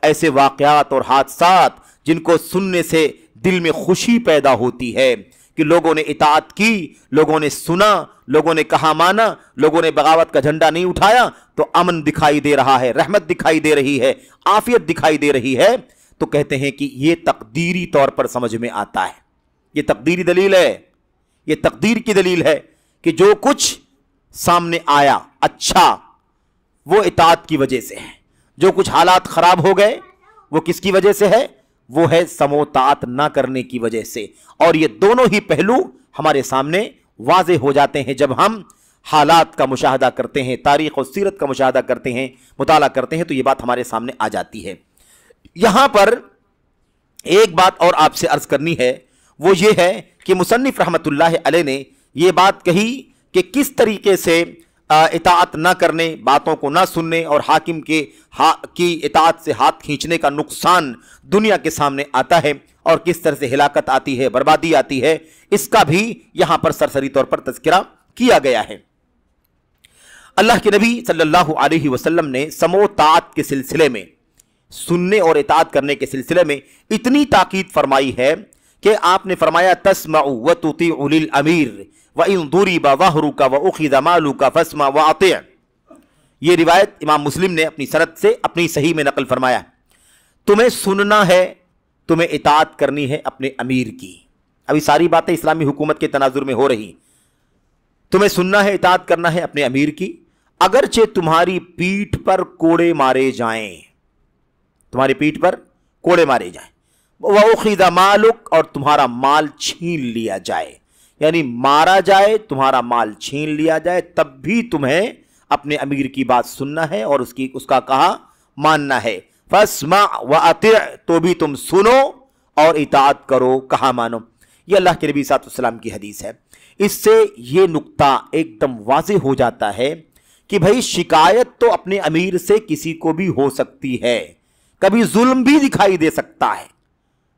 ایسے واقعات اور حادثات جن کو سننے سے دل میں خوشی پیدا ہوتی ہے کہ لوگوں نے اطاعت کی، لوگوں نے سنا، لوگوں نے کہا مانا، لوگوں نے بغاوت کا جھنڈا نہیں اٹھایا، تو امن دکھائی دے رہا ہے، رحمت دکھائی دے رہی ہے، عافیت دکھائی دے رہی ہے، تو کہتے ہیں کہ یہ تقدیری طور پر سمجھ میں آتا ہے۔ یہ تقدیری دلیل ہے، یہ تقدیر کی دلیل ہے کہ جو کچھ سامنے آیا اچھا، وہ اطاعت کی وجہ سے ہے، جو کچھ حالات خراب ہو گئے وہ کس کی وجہ سے ہے؟ وہ ہے سموطاعت نہ کرنے کی وجہ سے۔ اور یہ دونوں ہی پہلو ہمارے سامنے واضح ہو جاتے ہیں جب ہم حالات کا مشاہدہ کرتے ہیں، تاریخ و سیرت کا مشاہدہ کرتے ہیں، مطالعہ کرتے ہیں، تو یہ بات ہمارے سامنے آ جاتی ہے۔ یہاں پر ایک بات اور آپ سے عرض کرنی ہے، وہ یہ ہے کہ مصنف رحمت اللہ علیہ نے یہ بات کہی کہ کس طریقے سے اطاعت نہ کرنے، باتوں کو نہ سننے اور حاکم کی اطاعت سے ہاتھ کھینچنے کا نقصان دنیا کے سامنے آتا ہے، اور کس طرح سے ہلاکت آتی ہے، بربادی آتی ہے، اس کا بھی یہاں پر سرسری طور پر تذکرہ کیا گیا ہے۔ اللہ کے نبی صلی اللہ علیہ وسلم نے سمو طاعت کے سلسلے میں، سننے اور اطاعت کرنے کے سلسلے میں اتنی تاکید فرمائی ہے کہ آپ نے فرمایا تسمع وتطیع للامیر وان ضرب ظهرك واخذ مالك فاسمع واطع۔ یہ روایت امام مسلم نے اپنی سند سے اپنی صحیح میں نقل فرمایا۔ تمہیں سننا ہے، تمہیں اطاعت کرنی ہے اپنے امیر کی۔ ابھی ساری باتیں اسلامی حکومت کے تناظر میں ہو رہی۔ تمہیں سننا ہے، اطاعت کرنا ہے اپنے امیر کی، اگرچہ تمہاری پیٹھ پر کوڑے مارے جائیں، تمہاری پیٹھ پر کوڑے مارے جائیں، وَأُخِذَ مَالُكَ، اور تمہارا مال چھین لیا جائے، یعنی مارا جائے، تمہارا مال چھین لیا جائے، تب بھی تمہیں اپنے امیر کی بات سننا ہے اور اس کا کہا ماننا ہے۔ فَاسْمَعْ وَأَطِعْ، تو بھی تم سنو اور اطاعت کرو، کہا مانو۔ یہ اللہ کے نبی صلی اللہ علیہ وسلم کی حدیث ہے۔ اس سے یہ نقطہ ایک دم واضح ہو جاتا ہے کہ بھائی شکایت تو اپنے امیر سے کسی کو بھی ہو سکتی ہے، کبھی ظلم بھی دکھائی دے سکتا ہے،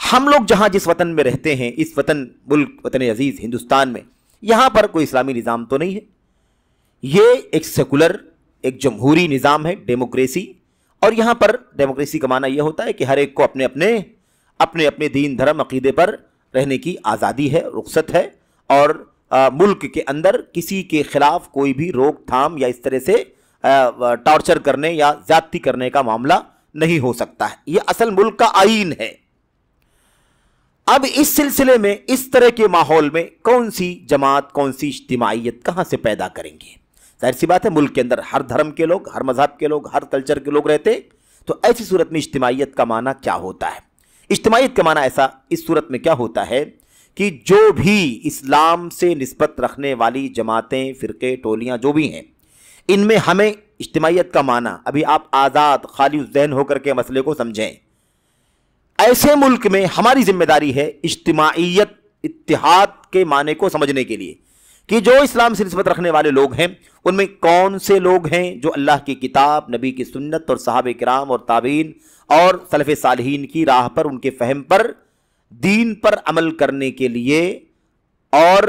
ہم لوگ جہاں جس وطن میں رہتے ہیں، اس ملک وطن عزیز ہندوستان میں، یہاں پر کوئی اسلامی نظام تو نہیں ہے. یہ ایک سیکولر، ایک جمہوری نظام ہے، ڈیموکریسی. اور یہاں پر ڈیموکریسی کا معنی یہ ہوتا ہے کہ ہر ایک کو اپنے اپنے دین دھرم عقیدے پر رہنے کی آزادی ہے، رخصت ہے، اور ملک کے اندر کسی کے خلاف کوئی بھی روک تھام یا اس طرح سے ٹارچر کرنے یا زیادتی کرنے کا معاملہ نہیں ہو سکتا ہے. یہ اصل ملک کا آئین ہے. اب اس سلسلے میں، اس طرح کے ماحول میں کون سی جماعت، کون سی اجتماعیت کہاں سے پیدا کریں گے؟ ظاہر سی بات ہے، ملک کے اندر ہر دھرم کے لوگ، ہر مذہب کے لوگ، ہر کلچر کے لوگ رہتے. تو ایسی صورت میں اجتماعیت کا معنی کیا ہوتا ہے؟ اجتماعیت کا معنی ایسا اس صورت میں کیا ہوتا ہے کہ جو بھی اسلام سے نسبت رکھنے والی جماعتیں، فرقے، ٹولیاں جو بھی ہیں، ان میں ہمیں اجتماعیت کا معنی، ابھی آپ آزاد خالی ذہن ہو کر کے مسئلے کو سمجھیں. ایسے ملک میں ہماری ذمہ داری ہے اجتماعیت، اتحاد کے معنی کو سمجھنے کے لیے کہ جو اسلام سے نسبت رکھنے والے لوگ ہیں ان میں کون سے لوگ ہیں جو اللہ کی کتاب، نبی کی سنت اور صحابہ کرام اور تابعین اور سلف صالحین کی راہ پر، ان کے فہم پر، دین پر عمل کرنے کے لیے اور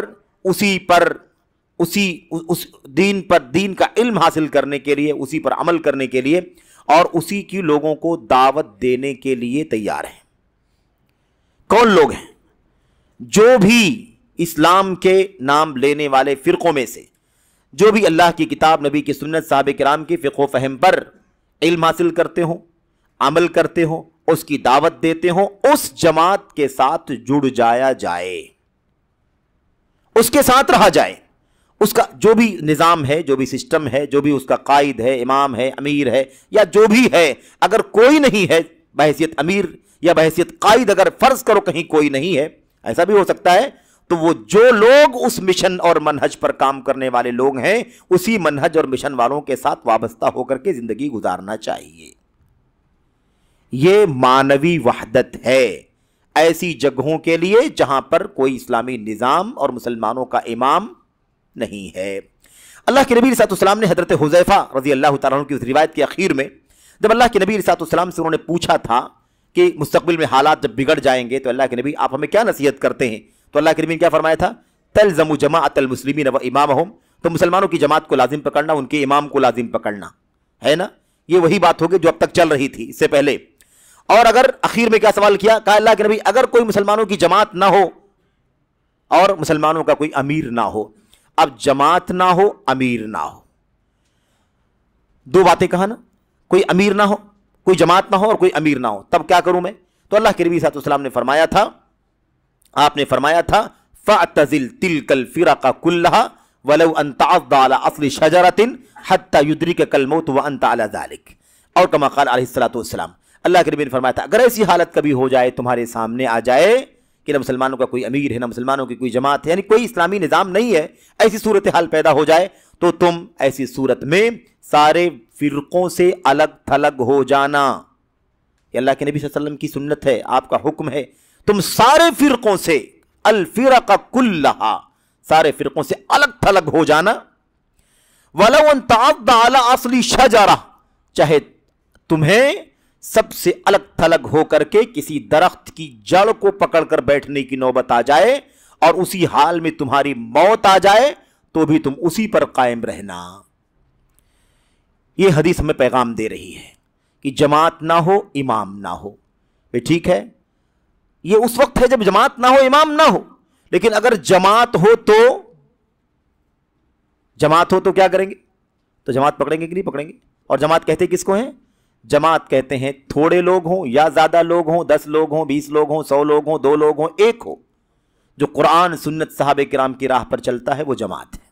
دین کا علم حاصل کرنے کے لیے، اسی پر عمل کرنے کے لیے اور اسی کی لوگوں کو دعوت دینے کے لیے تیار ہیں. کون لوگ ہیں؟ جو بھی اسلام کے نام لینے والے فرقوں میں سے، جو بھی اللہ کی کتاب، نبی کی سنت، صحابہ کرام کی فقہ و فہم پر علم حاصل کرتے ہوں، عمل کرتے ہوں، اس کی دعوت دیتے ہوں، اس جماعت کے ساتھ جڑ جایا جائے، اس کے ساتھ رہا جائے. اس کا جو بھی نظام ہے، جو بھی سسٹم ہے، جو بھی اس کا قائد ہے، امام ہے، امیر ہے، یا جو بھی ہے، اگر کوئی نہیں ہے بحیثیت امیر یا بحیثیت قائد، اگر فرض کرو کہیں کوئی نہیں ہے، ایسا بھی ہو سکتا ہے، تو وہ جو لوگ اس مشن اور منہج پر کام کرنے والے لوگ ہیں، اسی منہج اور مشن والوں کے ساتھ وابستہ ہو کر کے زندگی گزارنا چاہیے. یہ معنوی وحدت ہے ایسی جگہوں کے لیے جہاں پر کوئی اسلامی نظام اور مسلمانوں کا امام نہیں ہے. اللہ کے نبی صلی اللہ علیہ وسلم نے حضرت حذیفہ رضی اللہ تعالیٰ عنہ کی اس روایت کے اخیر میں، جب اللہ کے نبی صلی اللہ علیہ وسلم سے انہوں نے پوچھا تھا کہ مستقبل میں حالات جب بگڑ جائیں گے تو اللہ کے نبی آپ ہمیں کیا نصیحت کرتے ہیں، تو اللہ کے نبی نے کیا فرمایا تھا؟ تلزم جماعت المسلمین و امامہم، تو مسلمانوں کی جماعت کو لازم پکڑنا، ان کے امام کو لازم پکڑنا ہے نا. یہ وہی بات ہوگی جو اب تک چل رہی تھی اس سے پہلے. اور اگر اخیر میں کیا سوال کیا؟ کہا اللہ کے نبی اگر کوئی مسلمانوں کی جماعت نہ ہو اور مسلمانوں کا کوئی امیر نہ ہو. اب جماعت نہ ہو، امیر نہ ہو، دو باتیں کہا نا، کوئی امیر نہ ہو، کوئی جماعت نہ ہو اور کوئی امیر نہ ہو، تب کیا کروں میں؟ تو اللہ کے نبی صلی اللہ علیہ وسلم نے فرمایا تھا، آپ نے فرمایا تھا فَاعْتَزِلْ تِلْكَ الْفِرَقَ كُلَّهَا وَلَوْ أَن تَعَضَّ عَلَى أَصْلِ شَجَرَةٍ حَتَّى يُدْرِكَكَ الْمَوْتُ وَأَنْتَ عَلَى ذَلِكَ. اور کما قال علیہ الصلوۃ والسلام، اللہ کے نبی نے فرمایا تھا اگر ایسی حالت کبھی ہو جائے، تمہارے سامنے آ جائے کہ نہ مسلمانوں کا کوئی امیر ہے، نہ مسلمانوں کی کوئی جماعت ہے، یعنی کوئی اسلامی نظام نہیں ہے، ایسی صورتحال پیدا ہو جائے، تو تم ایسی صورت میں سارے فرقوں سے الگ تھلگ ہو جانا. یہ اللہ کے نبی صلی اللہ علیہ وسلم کی سنت ہے، آپ کا حکم ہے، تم سارے فرقوں سے، الفرق کلھا، سارے فرقوں سے الگ تھلگ ہو جانا. وَلَوْ أَن تَعَضَّ عَلَىٰ أَصْلِ شَجَرَةٍ، چاہے تمہیں سب سے الگ تھلگ ہو کر کے کسی درخت کی جڑ کو پکڑ کر بیٹھنے کی نوبت آ جائے اور اسی حال میں تمہاری موت آ جائے تو بھی تم اسی پر قائم رہنا. یہ حدیث ہمیں پیغام دے رہی ہے کہ جماعت نہ ہو، امام نہ ہو. ٹھیک ہے، یہ اس وقت ہے جب جماعت نہ ہو، امام نہ ہو. لیکن اگر جماعت ہو تو کیا کریں گے؟ تو جماعت پکڑیں گے کہ نہیں پکڑیں گے؟ اور جماعت کہتے کس کو ہیں؟ جماعت کہتے ہیں تھوڑے لوگ ہوں یا زیادہ لوگ ہوں، 10 لوگ ہوں، 20 لوگ ہوں، 100 لوگ ہوں، 2 لوگ ہوں، 1 ہو، جو قرآن سنت صحابہ کرام کی راہ پر چلتا ہے وہ جماعت ہے.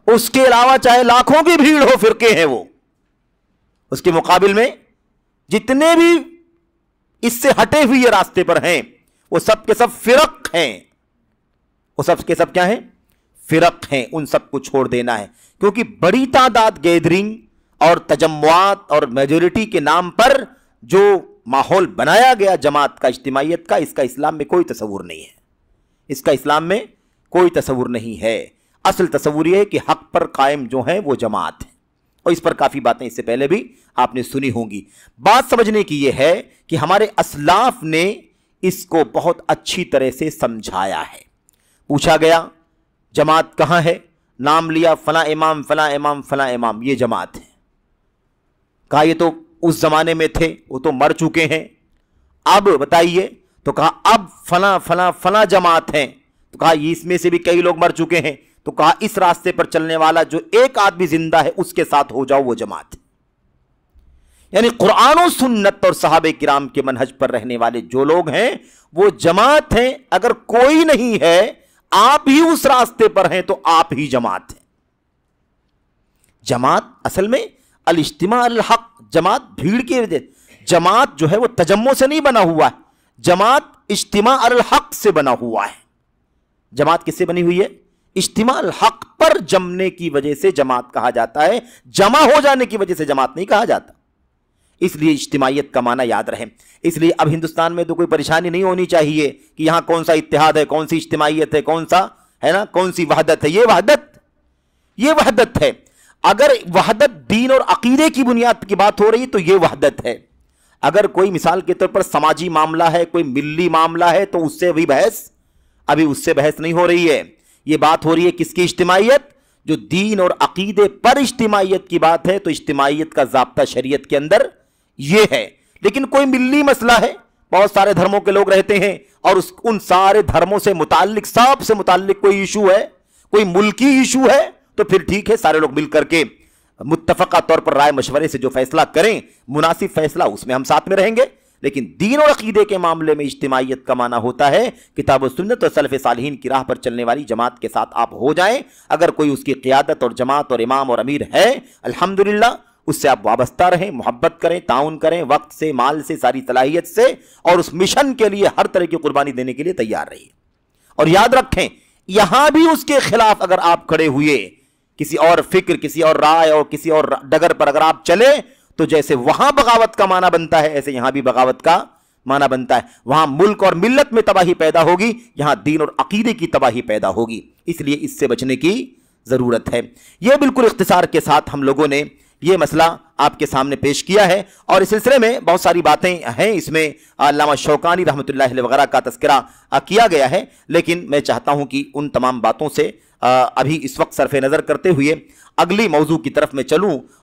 اس کے علاوہ چاہے لاکھوں کی بھیڑ ہو، فرقے ہیں وہ، اس کے مقابل میں جتنے بھی اس سے ہٹے ہوئے یہ راستے پر ہیں وہ سب کے سب فرق ہیں. وہ سب کے سب کیا ہیں؟ فرق ہیں. ان سب کو چھوڑ دینا ہے، کیونکہ بڑی تعداد گیدرنگ اور تجمعات اور میجورٹی کے نام پر جو ماحول بنایا گیا جماعت کا، اجتماعیت کا، اس کا اسلام میں کوئی تصور نہیں ہے. اس کا اسلام میں کوئی تصور نہیں ہے. اصل تصور یہ ہے کہ حق پر قائم جو ہیں وہ جماعت ہے اور اس پر کافی باتیں اس سے پہلے بھی آپ نے سنی ہوں گی۔ بات سمجھنے کی یہ ہے کہ ہمارے اسلاف نے اس کو بہت اچھی طرح سے سمجھایا ہے۔ پوچھا گیا جماعت کہاں ہے، نام لیا فلاں امام فلاں امام فلاں امام، یہ جماعت ہے۔ کہا یہ تو اس زمانے میں تھے، وہ تو مر چکے ہیں، اب بتائیے، تو کہا اب فلاں فلاں فلاں جماعت ہیں، تو کہا اس میں سے بھی کئی لوگ مر چکے ہیں، تو کہا اس راستے پر چلنے والا جو ایک آدمی زندہ ہے اس کے ساتھ ہو جاؤ، وہ جماعت ہے۔ یعنی قرآن و سنت اور صحابہ کرام کے منہج پر رہنے والے جو لوگ ہیں وہ جماعت ہیں۔ اگر کوئی نہیں ہے، آپ ہی اس راستے پر ہیں، تو آپ ہی جماعت ہیں۔ جماعت اصل میں الاجتماع الحق، جماعت بھیڑ کی وجہ، جماعت جو ہے وہ تجمع سے نہیں بنا ہوا ہے، جماعت اجتماع الحق سے بنا ہوا ہے۔ جماعت کس سے بنی ہوئی ہے؟ اجتماع الحق پر جمنے کی وجہ سے جماعت کہا جاتا ہے، جمع ہو جانے کی وجہ سے جماعت نہیں کہا جاتا۔ اس لیے اجتماعیت کا معنی یاد رہے۔ اس لیے اب ہندوستان میں تو کوئی پریشانی نہیں ہونی چاہیے کہ یہاں کون سا اتحاد ہے، کون سی اجتماعیت ہے، کون سا ہے نا، کون سی وحدت ہے۔ یہ وحدت ہے۔ اگر وحدت دین اور عقیدے کی بنیاد کی بات ہو رہی تو یہ وحدت ہے۔ اگر کوئی مثال کے طور پر سماجی معاملہ ہے، کوئی ملی معاملہ ہے، تو اس سے ابھی اس سے بحث نہیں ہو رہی ہے۔ یہ بات ہو رہی ہے کس کی اجتماعیت؟ جو دین اور عقیدے پر اجتماعیت کی بات ہے، تو اجتماعیت کا ضابطہ شریعت کے اندر یہ ہے۔ لیکن کوئی ملی مسئلہ ہے، بہت سارے دھرموں کے لوگ رہتے ہیں اور ان سارے دھرموں سے متعلق، سب سے متعلق کوئی ایشو ہے، کوئی ملکی ایشو ہے، تو پھر ٹھیک ہے، سارے لوگ مل کر کے متفقہ طور پر رائے مشورے سے جو فیصلہ کریں، مناسب فیصلہ، اس میں ہم ساتھ میں رہیں گے۔ لیکن دین اور عقیدے کے معاملے میں اجتماعیت کا معنی ہوتا ہے کتاب و سنت اور سلف صالحین کی راہ پر چلنے والی جماعت کے ساتھ آپ ہو جائیں۔ اگر کوئی اس کی قیادت اور جماعت اور امام اور امیر ہے، الحمدللہ، اس سے آپ وابستہ رہیں، محبت کریں، تعاون کریں، وقت سے، مال سے، ساری صلاحیت سے، اور اس مشن کے لیے ہر طرح کی قربانی دینے کے لیے تیار رہیے۔ اور یاد رکھیں، یہاں بھی اس کے خلاف اگر آپ کھڑے ہوئے، کسی اور فکر، کسی اور رائے اور کسی اور ڈگر پر اگر آپ چلے، تو جیسے وہاں بغاوت کا معنی بنتا ہے، ایسے یہاں بھی بغاوت کا معنی بنتا ہے۔ وہاں ملک اور ملت میں تباہی پیدا ہوگی، یہاں دین اور عقیدے کی تباہی پیدا ہوگی۔ اس لیے اس سے بچنے کی ضرورت ہے۔ یہ بالکل اختصار کے ساتھ ہم لوگوں نے یہ مسئلہ آپ کے سامنے پیش کیا ہے، اور اس سلسلے میں بہت ساری باتیں ہیں، اس میں علامہ شوکانی رحمۃ اللہ علیہ وغیرہ کا تذکرہ کیا گیا ہے، لیکن میں چاہتا ہوں کہ ان تمام باتوں سے ابھی اس وقت صرف نظر کرتے ہوئے اگلی موضوع کی طرف میں چلوں،